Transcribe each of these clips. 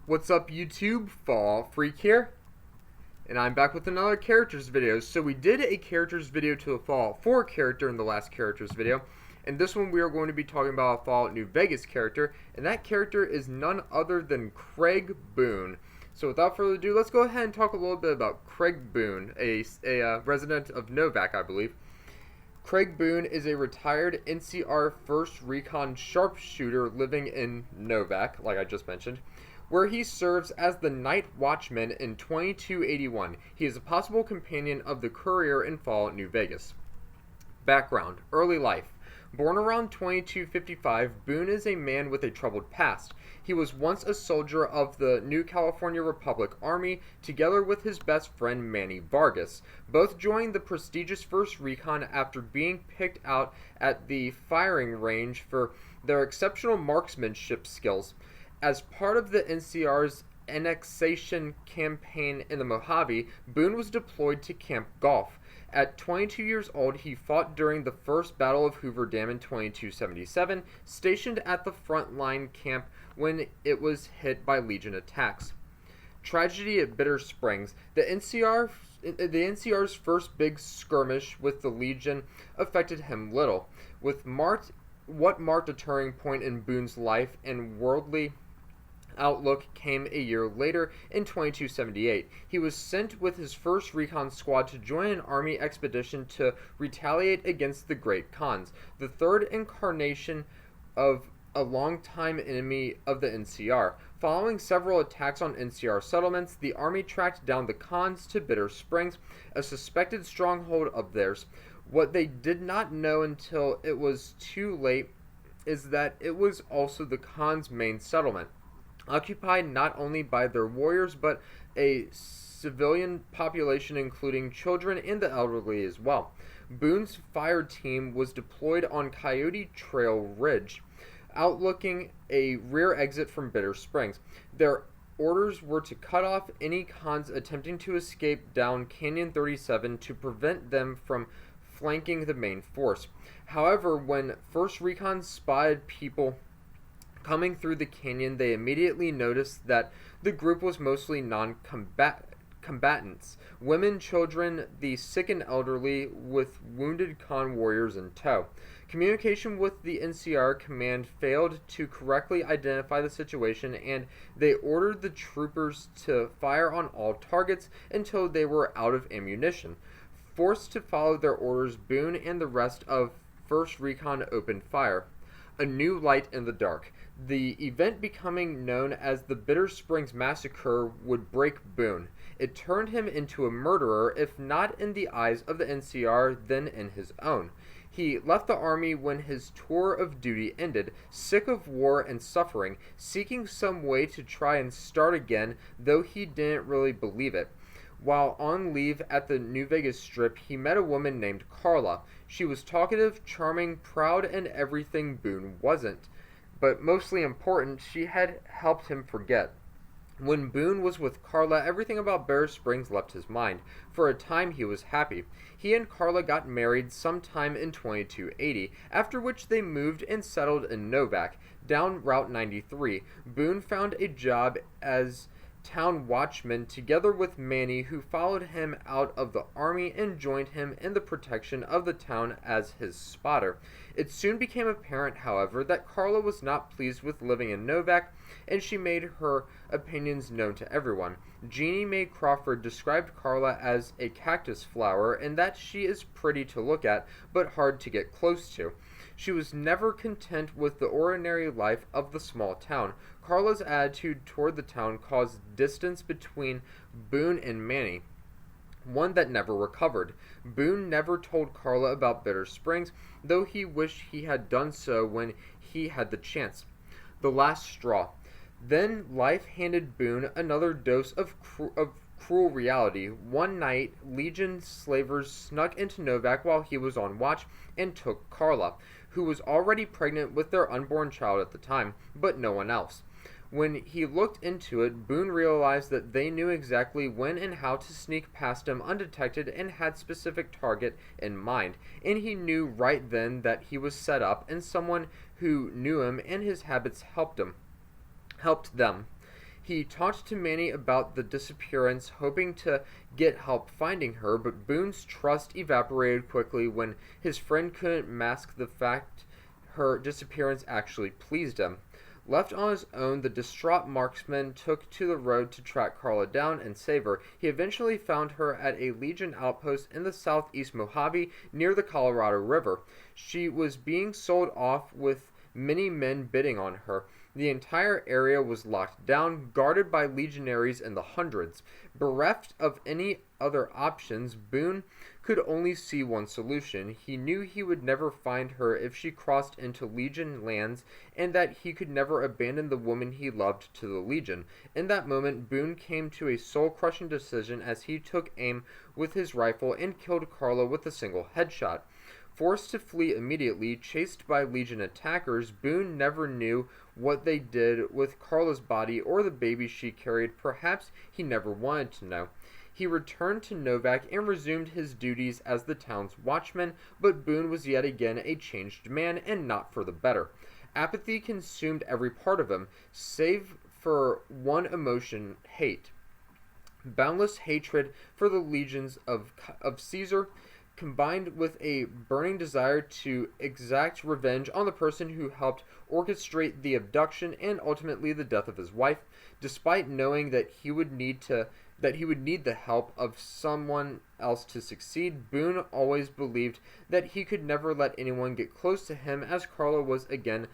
What's up YouTube, Fallout Freak here, and I'm back with another characters video. So we did a characters video to a Fallout 4 character in the last characters video, and this one we are going to be talking about a Fallout New Vegas character, and that character is none other than Craig Boone. So without further ado, let's go ahead and talk a little bit about Craig Boone, a resident of Novac, I believe. Craig Boone is a retired NCR 1st Recon sharpshooter living in Novac, like I just mentioned, where he serves as the Night Watchman in 2281. He is a possible companion of the Courier in Fallout New Vegas. Background: early life. Born around 2255, Boone is a man with a troubled past. He was once a soldier of the New California Republic Army, together with his best friend Manny Vargas. Both joined the prestigious 1st Recon after being picked out at the firing range for their exceptional marksmanship skills. As part of the NCR's annexation campaign in the Mojave, Boone was deployed to Camp Golf. At 22 years old, he fought during the first Battle of Hoover Dam in 2277, stationed at the front line camp when it was hit by Legion attacks. Tragedy at Bitter Springs. The NCR's first big skirmish with the Legion affected him little. What marked a turning point in Boone's life and worldly outlook came a year later in 2278. He was sent with his 1st Recon Squad to join an army expedition to retaliate against the Great Khans, the third incarnation of a longtime enemy of the NCR. Following several attacks on NCR settlements, the army tracked down the Khans to Bitter Springs, a suspected stronghold of theirs. What they did not know until it was too late is that it was also the Khans' main settlement, occupied not only by their warriors but a civilian population including children and the elderly as well. Boone's fire team was deployed on Coyote Trail Ridge, outlooking a rear exit from Bitter Springs. Their orders were to cut off any Khans attempting to escape down Canyon 37 to prevent them from flanking the main force. However, when 1st Recon spotted people coming through the canyon, they immediately noticed that the group was mostly non-combatants: women, children, the sick and elderly, with wounded Khan warriors in tow. Communication with the NCR command failed to correctly identify the situation, and they ordered the troopers to fire on all targets until they were out of ammunition. Forced to follow their orders, Boone and the rest of 1st Recon opened fire. A new light in the dark. The event becoming known as the Bitter Springs Massacre would break Boone. It turned him into a murderer, if not in the eyes of the NCR, then in his own. He left the army when his tour of duty ended, sick of war and suffering, seeking some way to try and start again, though he didn't really believe it. While on leave at the New Vegas Strip, he met a woman named Carla. She was talkative, charming, proud, and everything Boone wasn't. But mostly important, she had helped him forget. When Boone was with Carla, everything about Bitter Springs left his mind. For a time, he was happy. He and Carla got married sometime in 2280, after which they moved and settled in Novac, down Route 93. Boone found a job as town watchman together with Manny, who followed him out of the army and joined him in the protection of the town as his spotter. It soon became apparent, however, that Carla was not pleased with living in Novac, and she made her opinions known to everyone. Jeannie Mae Crawford described Carla as a cactus flower, and that she is pretty to look at, but hard to get close to. She was never content with the ordinary life of the small town. Carla's attitude toward the town caused distance between Boone and Manny, one that never recovered. Boone never told Carla about Bitter Springs, though he wished he had done so when he had the chance. The last straw. Then life handed Boone another dose of cruel reality. One night, Legion slavers snuck into Novac while he was on watch and took Carla, who was already pregnant with their unborn child at the time, but no one else. When he looked into it, Boone realized that they knew exactly when and how to sneak past him undetected and had specific target in mind, and he knew right then that he was set up, and someone who knew him and his habits helped them. He talked to Manny about the disappearance, hoping to get help finding her, but Boone's trust evaporated quickly when his friend couldn't mask the fact her disappearance actually pleased him. Left on his own, the distraught marksman took to the road to track Carla down and save her. He eventually found her at a Legion outpost in the southeast Mojave near the Colorado River. She was being sold off with many men bidding on her. The entire area was locked down, guarded by legionaries in the hundreds. Bereft of any other options, Boone could only see one solution. He knew he would never find her if she crossed into Legion lands, and that he could never abandon the woman he loved to the Legion. In that moment, Boone came to a soul-crushing decision as he took aim with his rifle and killed Carla with a single headshot. Forced to flee immediately, chased by Legion attackers, Boone never knew what they did with Carla's body or the baby she carried. Perhaps he never wanted to know. He returned to Novac and resumed his duties as the town's watchman, but Boone was yet again a changed man, and not for the better. Apathy consumed every part of him, save for one emotion: hate. Boundless hatred for the legions of Caesar, combined with a burning desire to exact revenge on the person who helped orchestrate the abduction and ultimately the death of his wife. Despite knowing that he would need the help of someone else to succeed, Boone always believed that he could never let anyone get close to him, as Carla was again,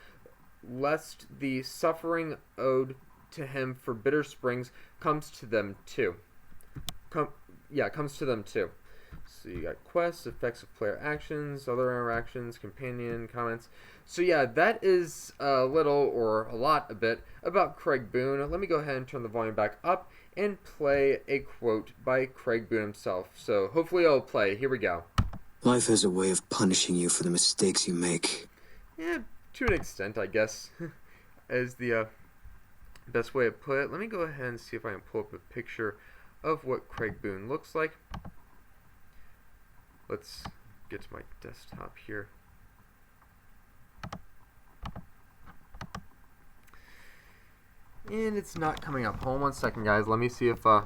lest the suffering owed to him for Bitter Springs comes to them too. Comes to them too. So you got quests, effects of player actions, other interactions, companion, comments. So yeah, that is a little, or a lot, a bit, about Craig Boone. Let me go ahead and turn the volume back up and play a quote by Craig Boone himself. So hopefully it'll play. Here we go. Life has a way of punishing you for the mistakes you make. Yeah, to an extent, I guess, is the best way to put it. Let me go ahead and see if I can pull up a picture of what Craig Boone looks like. Let's get to my desktop here. And it's not coming up. Hold on 1 second, guys. Let me see if I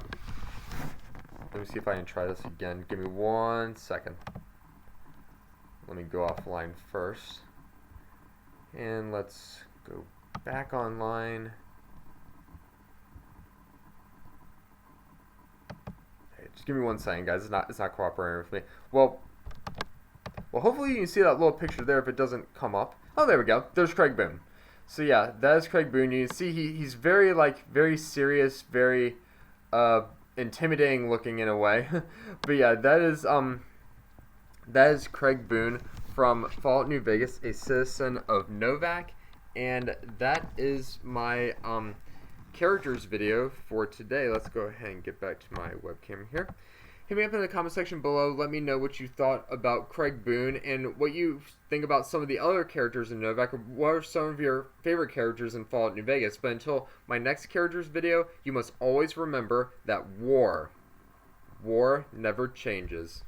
can try this again. Give me 1 second. Let me go offline first. And let's go back online. Just give me 1 second, guys. It's not cooperating with me. Well, hopefully you can see that little picture there if it doesn't come up. Oh, there we go. There's Craig Boone. So yeah, that is Craig Boone. You can see he's very serious, very intimidating looking in a way. But yeah, that is Craig Boone from Fallout New Vegas, a citizen of Novac, and that is my characters video for today. Let's go ahead and get back to my webcam here. Hit me up in the comment section below. Let me know what you thought about Craig Boone and what you think about some of the other characters in Novac, or what are some of your favorite characters in Fallout New Vegas. But until my next characters video, you must always remember that war never changes.